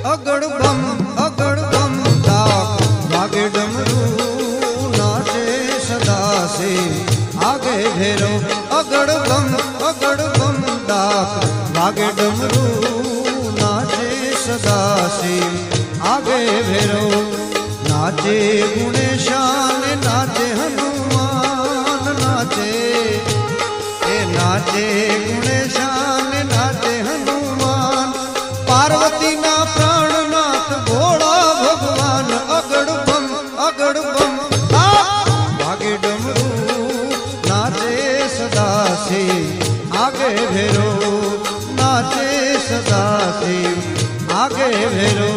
અગડ બમ ડાક વાગે ડમરું નાચે સદાશિવ આગે ભેરો અગડ બમ ડાક વાગે ડમરું નાચે સદાશિવ આગે ભેરો નાચે ગુણેશાન નાચે હનુમાન નાચે ગુણેશાન નાચે હનુમાન પાર્વતી ના પ્રાણનાથ ભોળા ભગવાન અગડ બમ વાગે ડમરું નાચે સદાશિવ આગે ભેરો નાચે સદાશિવ આગે ભેરો